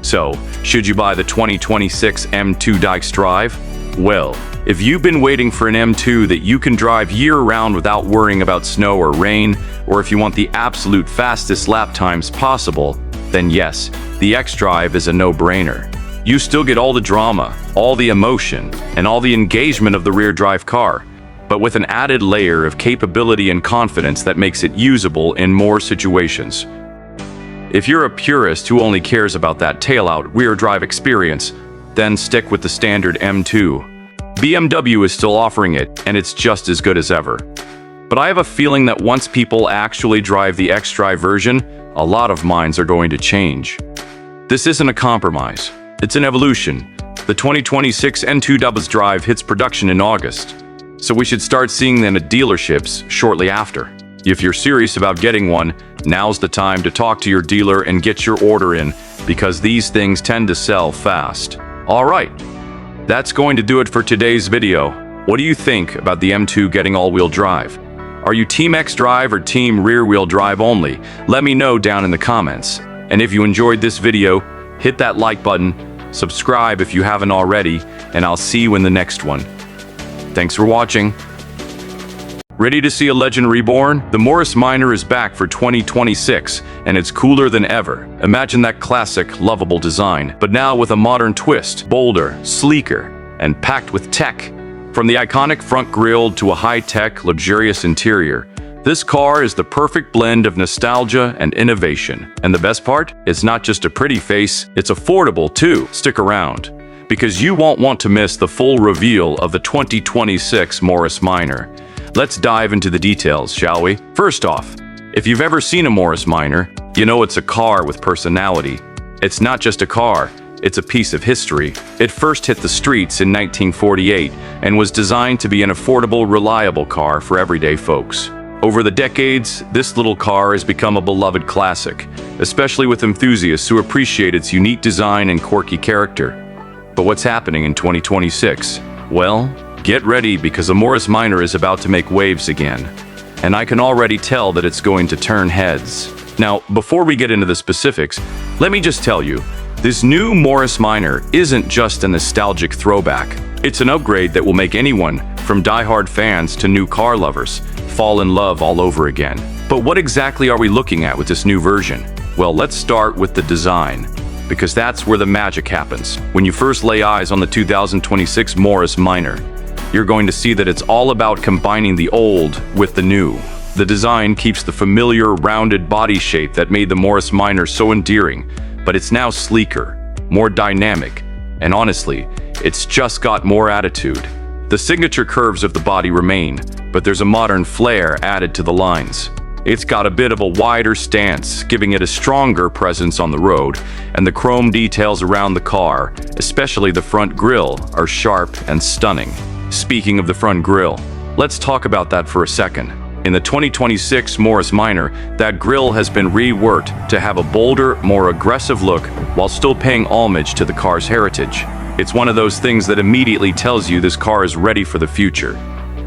So, should you buy the 2026 M2 xDrive? Well, if you've been waiting for an M2 that you can drive year-round without worrying about snow or rain, or if you want the absolute fastest lap times possible, then yes, the xDrive is a no-brainer. You still get all the drama, all the emotion, and all the engagement of the rear-drive car, but with an added layer of capability and confidence that makes it usable in more situations. If you're a purist who only cares about that tail-out rear-drive experience, then stick with the standard M2. BMW is still offering it, and it's just as good as ever. But I have a feeling that once people actually drive the xDrive version, a lot of minds are going to change. This isn't a compromise. It's an evolution. The 2026 M2 xDrive hits production in August, so we should start seeing them at dealerships shortly after. If you're serious about getting one, now's the time to talk to your dealer and get your order in, because these things tend to sell fast. All right, that's going to do it for today's video. What do you think about the M2 getting all-wheel drive? Are you Team xDrive or Team rear-wheel drive only? Let me know down in the comments. And if you enjoyed this video, hit that like button, subscribe if you haven't already, and I'll see you in the next one. Thanks for watching. Ready to see a legend reborn? The Morris Minor is back for 2026, and it's cooler than ever. Imagine that classic, lovable design, but now with a modern twist, bolder, sleeker, and packed with tech. From the iconic front grille to a high-tech, luxurious interior, this car is the perfect blend of nostalgia and innovation. And the best part? It's not just a pretty face, it's affordable too. Stick around, because you won't want to miss the full reveal of the 2026 Morris Minor. Let's dive into the details, shall we? First off, if you've ever seen a Morris Minor, you know it's a car with personality. It's not just a car, it's a piece of history. It first hit the streets in 1948 and was designed to be an affordable, reliable car for everyday folks. Over the decades, this little car has become a beloved classic, especially with enthusiasts who appreciate its unique design and quirky character. But what's happening in 2026? Well, get ready, because the Morris Minor is about to make waves again. And I can already tell that it's going to turn heads. Now, before we get into the specifics, let me just tell you, this new Morris Minor isn't just a nostalgic throwback. It's an upgrade that will make anyone, from die-hard fans to new car lovers, fall in love all over again. But what exactly are we looking at with this new version? Well, let's start with the design, because that's where the magic happens. When you first lay eyes on the 2026 Morris Minor, you're going to see that it's all about combining the old with the new. The design keeps the familiar, rounded body shape that made the Morris Minor so endearing, but it's now sleeker, more dynamic, and honestly, it's just got more attitude. The signature curves of the body remain, but there's a modern flair added to the lines. It's got a bit of a wider stance, giving it a stronger presence on the road, and the chrome details around the car, especially the front grille, are sharp and stunning. Speaking of the front grille, let's talk about that for a second. In the 2026 Morris Minor, that grille has been reworked to have a bolder, more aggressive look while still paying homage to the car's heritage. It's one of those things that immediately tells you this car is ready for the future.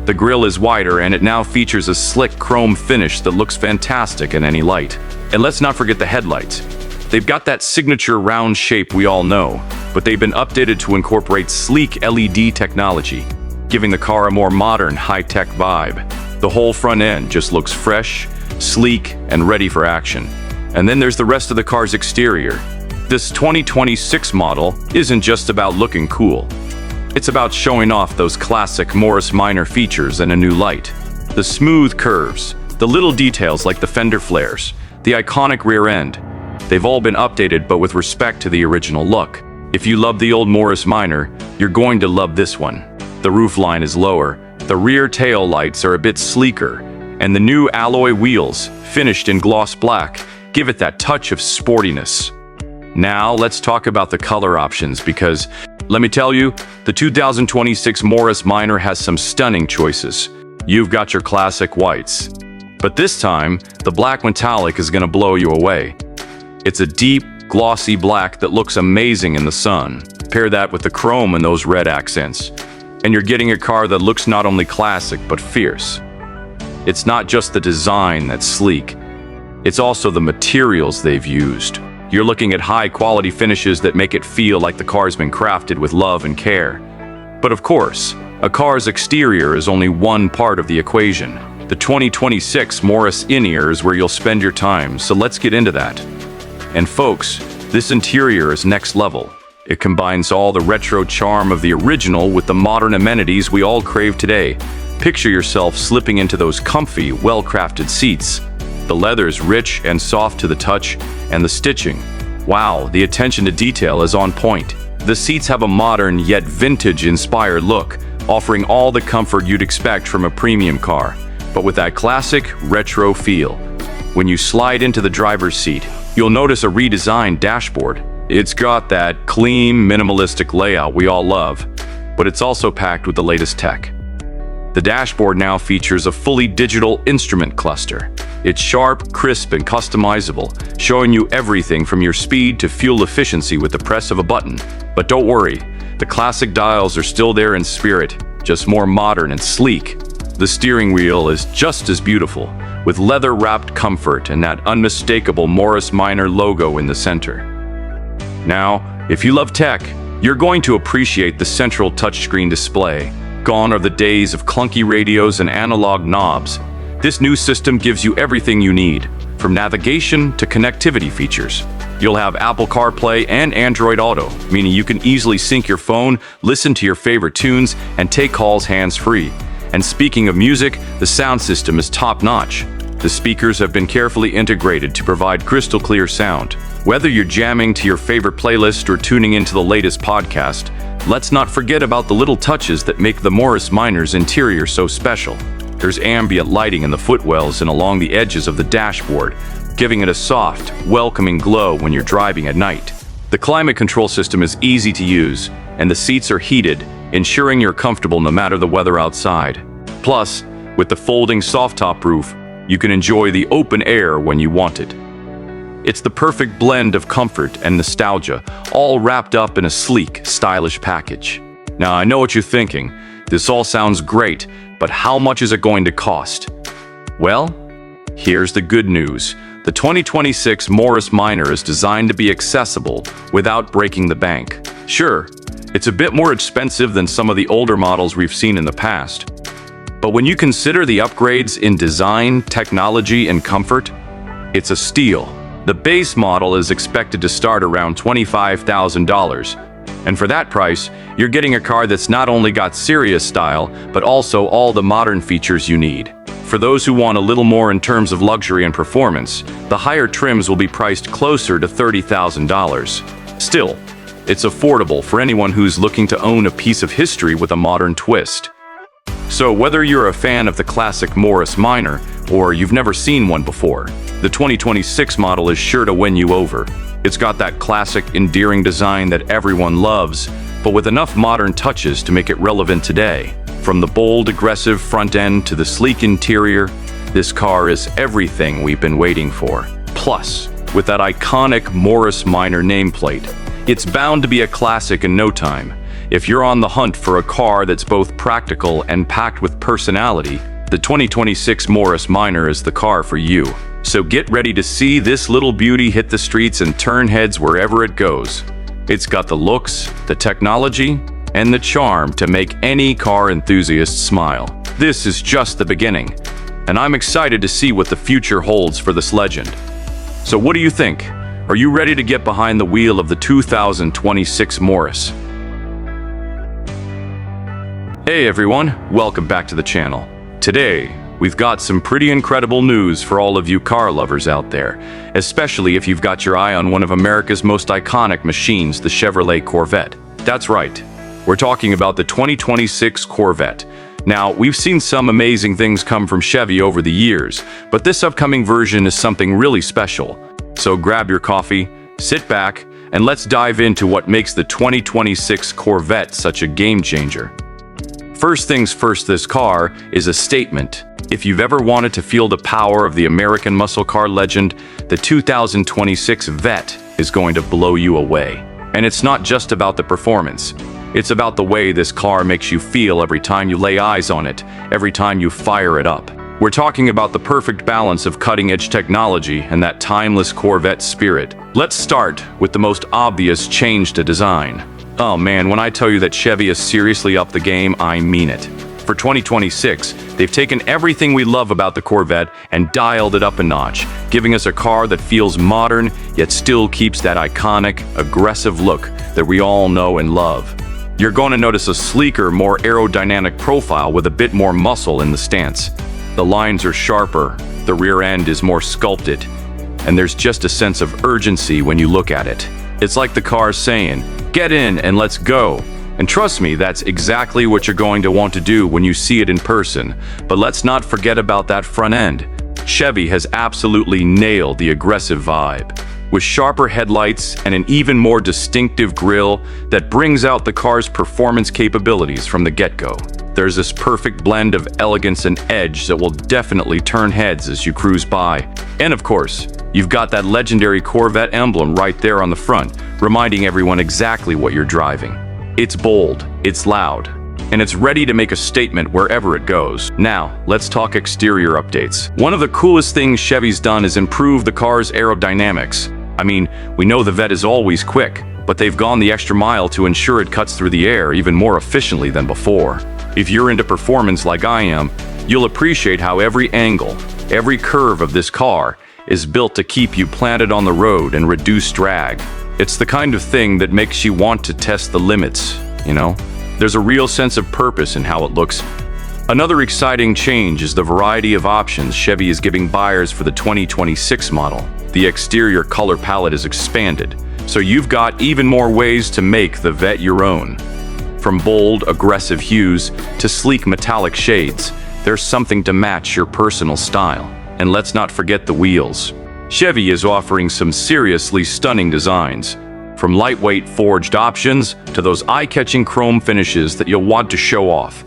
The grille is wider, and it now features a slick chrome finish that looks fantastic in any light. And let's not forget the headlights. They've got that signature round shape we all know, but they've been updated to incorporate sleek LED technology, giving the car a more modern, high-tech vibe. The whole front end just looks fresh, sleek, and ready for action. And then there's the rest of the car's exterior. This 2026 model isn't just about looking cool. It's about showing off those classic Morris Minor features in a new light. The smooth curves, the little details like the fender flares, the iconic rear end, They've all been updated, but with respect to the original look. If you love the old Morris Minor, you're going to love this one. The roofline is lower, the rear tail lights are a bit sleeker, and the new alloy wheels, finished in gloss black, give it that touch of sportiness. Now let's talk about the color options, because let me tell you, the 2026 Morris Minor has some stunning choices. You've got your classic whites, but this time, the black metallic is going to blow you away. It's a deep, glossy black that looks amazing in the sun. Pair that with the chrome and those red accents, and you're getting a car that looks not only classic, but fierce. It's not just the design that's sleek, it's also the materials they've used. You're looking at high-quality finishes that make it feel like the car's been crafted with love and care. But of course, a car's exterior is only one part of the equation. The 2026 Morris In-Ear is where you'll spend your time, so let's get into that. And folks, this interior is next level. It combines all the retro charm of the original with the modern amenities we all crave today. Picture yourself slipping into those comfy, well-crafted seats. The leather's rich and soft to the touch, and the stitching. Wow, the attention to detail is on point. The seats have a modern yet vintage-inspired look, offering all the comfort you'd expect from a premium car, but with that classic retro feel. When you slide into the driver's seat, you'll notice a redesigned dashboard. It's got that clean, minimalistic layout we all love, but it's also packed with the latest tech. The dashboard now features a fully digital instrument cluster. It's sharp, crisp, and customizable, showing you everything from your speed to fuel efficiency with the press of a button. But don't worry, the classic dials are still there in spirit, just more modern and sleek. The steering wheel is just as beautiful, with leather-wrapped comfort and that unmistakable Morris Minor logo in the center. Now, if you love tech, you're going to appreciate the central touchscreen display. Gone are the days of clunky radios and analog knobs. This new system gives you everything you need, from navigation to connectivity features. You'll have Apple CarPlay and Android Auto, meaning you can easily sync your phone, listen to your favorite tunes, and take calls hands-free. And speaking of music, the sound system is top-notch. The speakers have been carefully integrated to provide crystal-clear sound. Whether you're jamming to your favorite playlist or tuning into the latest podcast, let's not forget about the little touches that make the Morris Minor's interior so special. There's ambient lighting in the footwells and along the edges of the dashboard, giving it a soft, welcoming glow when you're driving at night. The climate control system is easy to use, and the seats are heated, ensuring you're comfortable no matter the weather outside. Plus, with the folding soft-top roof, you can enjoy the open air when you want it. It's the perfect blend of comfort and nostalgia, all wrapped up in a sleek, stylish package. Now, I know what you're thinking. This all sounds great, but how much is it going to cost? Well, here's the good news. The 2026 Morris Minor is designed to be accessible without breaking the bank. Sure, it's a bit more expensive than some of the older models we've seen in the past. But when you consider the upgrades in design, technology, and comfort, it's a steal. The base model is expected to start around $25,000. And for that price, you're getting a car that's not only got serious style, but also all the modern features you need. For those who want a little more in terms of luxury and performance, the higher trims will be priced closer to $30,000. Still, it's affordable for anyone who's looking to own a piece of history with a modern twist. So whether you're a fan of the classic Morris Minor or you've never seen one before, the 2026 model is sure to win you over. It's got that classic, endearing design that everyone loves, but with enough modern touches to make it relevant today. From the bold, aggressive front end to the sleek interior, this car is everything we've been waiting for. Plus, with that iconic Morris Minor nameplate, it's bound to be a classic in no time. If you're on the hunt for a car that's both practical and packed with personality, the 2026 Morris Minor is the car for you. So get ready to see this little beauty hit the streets and turn heads wherever it goes. It's got the looks, the technology, and the charm to make any car enthusiast smile. This is just the beginning, and I'm excited to see what the future holds for this legend. So what do you think? Are you ready to get behind the wheel of the 2026 Morris? Hey everyone, welcome back to the channel. Today, we've got some pretty incredible news for all of you car lovers out there, especially if you've got your eye on one of America's most iconic machines, the Chevrolet Corvette. That's right, we're talking about the 2026 Corvette. Now, we've seen some amazing things come from Chevy over the years, but this upcoming version is something really special. So grab your coffee, sit back, and let's dive into what makes the 2026 Corvette such a game changer. First things first, this car is a statement. If you've ever wanted to feel the power of the American muscle car legend, the 2026 Vette is going to blow you away. And it's not just about the performance. It's about the way this car makes you feel every time you lay eyes on it, every time you fire it up. We're talking about the perfect balance of cutting-edge technology and that timeless Corvette spirit. Let's start with the most obvious change to design. Oh man, when I tell you that Chevy is seriously up the game, I mean it. For 2026, they've taken everything we love about the Corvette and dialed it up a notch, giving us a car that feels modern, yet still keeps that iconic, aggressive look that we all know and love. You're going to notice a sleeker, more aerodynamic profile with a bit more muscle in the stance. The lines are sharper, the rear end is more sculpted, and there's just a sense of urgency when you look at it. It's like the car's saying, "Get in and let's go." And trust me, that's exactly what you're going to want to do when you see it in person. But let's not forget about that front end. Chevy has absolutely nailed the aggressive vibe, with sharper headlights and an even more distinctive grille that brings out the car's performance capabilities from the get-go. There's this perfect blend of elegance and edge that will definitely turn heads as you cruise by. And of course, you've got that legendary Corvette emblem right there on the front, reminding everyone exactly what you're driving. It's bold, it's loud, and it's ready to make a statement wherever it goes. Now, let's talk exterior updates. One of the coolest things Chevy's done is improve the car's aerodynamics. I mean, we know the Vette is always quick, but they've gone the extra mile to ensure it cuts through the air even more efficiently than before. If you're into performance like I am, you'll appreciate how every angle, every curve of this car is built to keep you planted on the road and reduce drag. It's the kind of thing that makes you want to test the limits, you know? There's a real sense of purpose in how it looks. Another exciting change is the variety of options Chevy is giving buyers for the 2026 model. The exterior color palette is expanded, so you've got even more ways to make the Vette your own. From bold, aggressive hues to sleek metallic shades, there's something to match your personal style. And let's not forget the wheels. Chevy is offering some seriously stunning designs, from lightweight forged options to those eye-catching chrome finishes that you'll want to show off.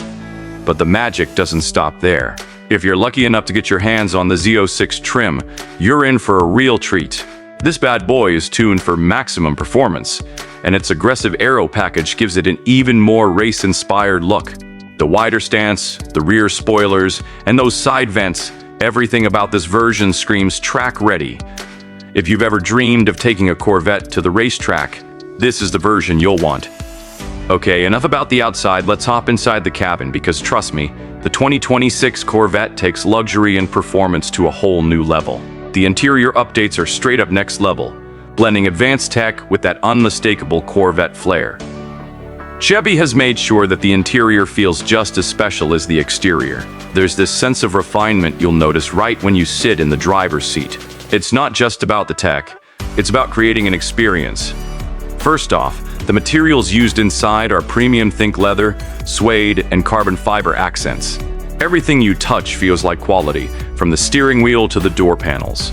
But the magic doesn't stop there. If you're lucky enough to get your hands on the Z06 trim, you're in for a real treat. This bad boy is tuned for maximum performance, and its aggressive aero package gives it an even more race-inspired look. The wider stance, the rear spoilers, and those side vents, everything about this version screams track ready. If you've ever dreamed of taking a Corvette to the racetrack, this is the version you'll want. Okay, enough about the outside, let's hop inside the cabin because trust me, the 2026 Corvette takes luxury and performance to a whole new level. The interior updates are straight up next level, blending advanced tech with that unmistakable Corvette flair. Chevy has made sure that the interior feels just as special as the exterior. There's this sense of refinement you'll notice right when you sit in the driver's seat. It's not just about the tech, it's about creating an experience. First off, the materials used inside are premium think leather, suede, and carbon fiber accents. Everything you touch feels like quality, from the steering wheel to the door panels.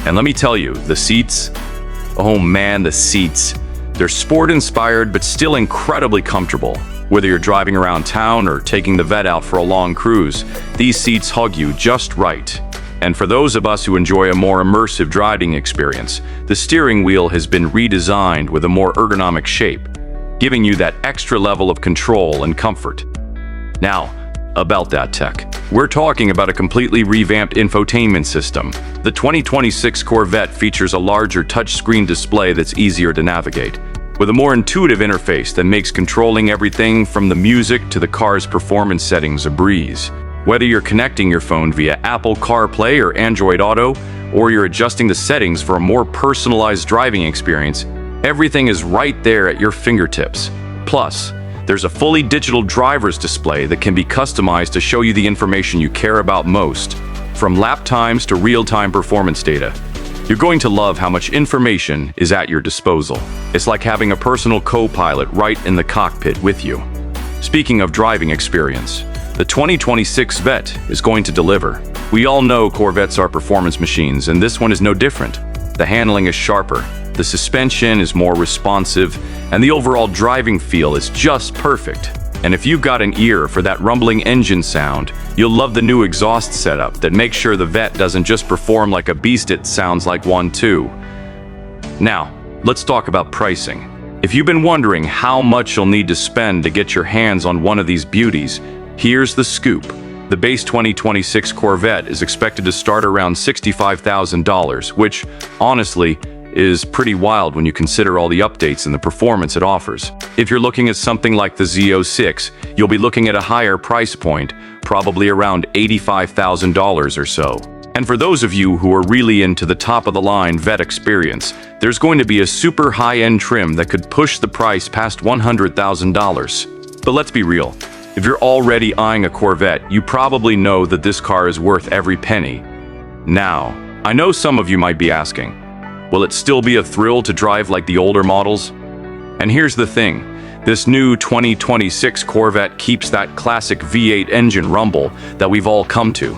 And let me tell you, the seats, oh man, the seats. They're sport-inspired but still incredibly comfortable. Whether you're driving around town or taking the Vette out for a long cruise, these seats hug you just right. And for those of us who enjoy a more immersive driving experience, the steering wheel has been redesigned with a more ergonomic shape, giving you that extra level of control and comfort. Now, about that tech. We're talking about a completely revamped infotainment system. The 2026 Corvette features a larger touchscreen display that's easier to navigate, with a more intuitive interface that makes controlling everything from the music to the car's performance settings a breeze. Whether you're connecting your phone via Apple CarPlay or Android Auto, or you're adjusting the settings for a more personalized driving experience, everything is right there at your fingertips. Plus, There's a fully digital driver's display that can be customized to show you the information you care about most, from lap times to real-time performance data. You're going to love how much information is at your disposal. It's like having a personal co-pilot right in the cockpit with you. Speaking of driving experience, the 2026 Vet is going to deliver. We all know Corvettes are performance machines, and this one is no different. The handling is sharper, the suspension is more responsive, and the overall driving feel is just perfect. And if you've got an ear for that rumbling engine sound, you'll love the new exhaust setup that makes sure the Vet doesn't just perform like a beast, it sounds like one too. Now, let's talk about pricing. If you've been wondering how much you'll need to spend to get your hands on one of these beauties, here's the scoop. The base 2026 Corvette is expected to start around $65,000, which, honestly, is pretty wild when you consider all the updates and the performance it offers. If you're looking at something like the Z06, you'll be looking at a higher price point, probably around $85,000 or so. And for those of you who are really into the top-of-the-line Vet experience, there's going to be a super high-end trim that could push the price past $100,000. But let's be real. If you're already eyeing a Corvette, you probably know that this car is worth every penny. Now, I know some of you might be asking, will it still be a thrill to drive like the older models? And here's the thing, this new 2026 Corvette keeps that classic V8 engine rumble that we've all come to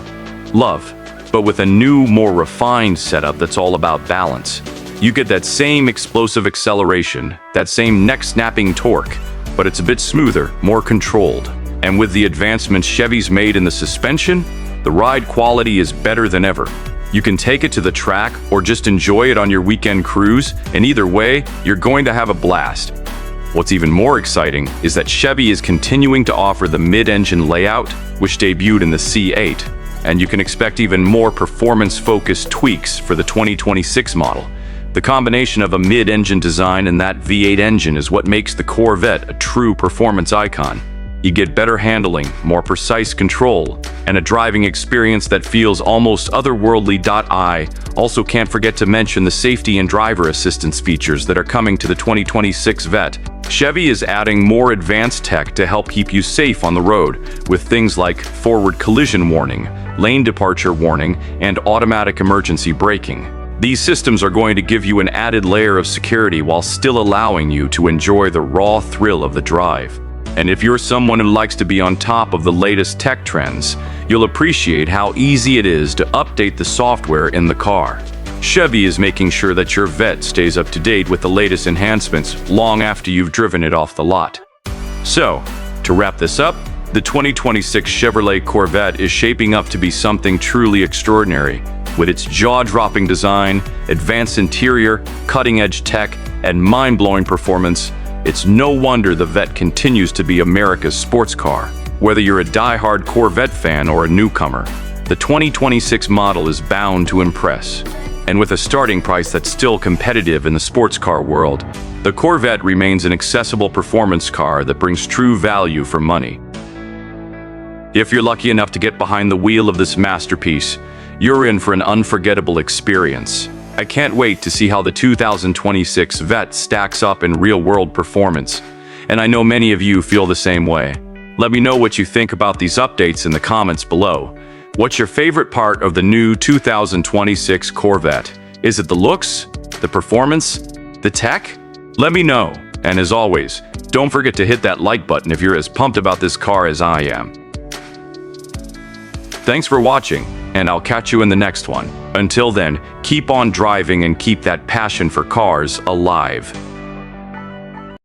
love, but with a new, more refined setup that's all about balance. You get that same explosive acceleration, that same neck-snapping torque, but it's a bit smoother, more controlled. And with the advancements Chevy's made in the suspension, the ride quality is better than ever. You can take it to the track or just enjoy it on your weekend cruise, and either way, you're going to have a blast. What's even more exciting is that Chevy is continuing to offer the mid-engine layout, which debuted in the C8, and you can expect even more performance-focused tweaks for the 2026 model. The combination of a mid-engine design and that V8 engine is what makes the Corvette a true performance icon. You get better handling, more precise control, and a driving experience that feels almost otherworldly. I also can't forget to mention the safety and driver assistance features that are coming to the 2026 Vet. Chevy is adding more advanced tech to help keep you safe on the road, with things like forward collision warning, lane departure warning, and automatic emergency braking. These systems are going to give you an added layer of security while still allowing you to enjoy the raw thrill of the drive. And if you're someone who likes to be on top of the latest tech trends, you'll appreciate how easy it is to update the software in the car. Chevy is making sure that your Vet stays up to date with the latest enhancements long after you've driven it off the lot. So, to wrap this up, the 2026 Chevrolet Corvette is shaping up to be something truly extraordinary. With its jaw-dropping design, advanced interior, cutting-edge tech, and mind-blowing performance, it's no wonder the Vet continues to be America's sports car. Whether you're a die-hard Corvette fan or a newcomer, the 2026 model is bound to impress. And with a starting price that's still competitive in the sports car world, the Corvette remains an accessible performance car that brings true value for money. If you're lucky enough to get behind the wheel of this masterpiece, you're in for an unforgettable experience. I can't wait to see how the 2026 Vet stacks up in real-world performance, and I know many of you feel the same way. Let me know what you think about these updates in the comments below. What's your favorite part of the new 2026 Corvette? Is it the looks, the performance, the tech? Let me know, and as always, don't forget to hit that like button if you're as pumped about this car as I am. Thanks for watching, and I'll catch you in the next one. Until then, keep on driving and keep that passion for cars alive.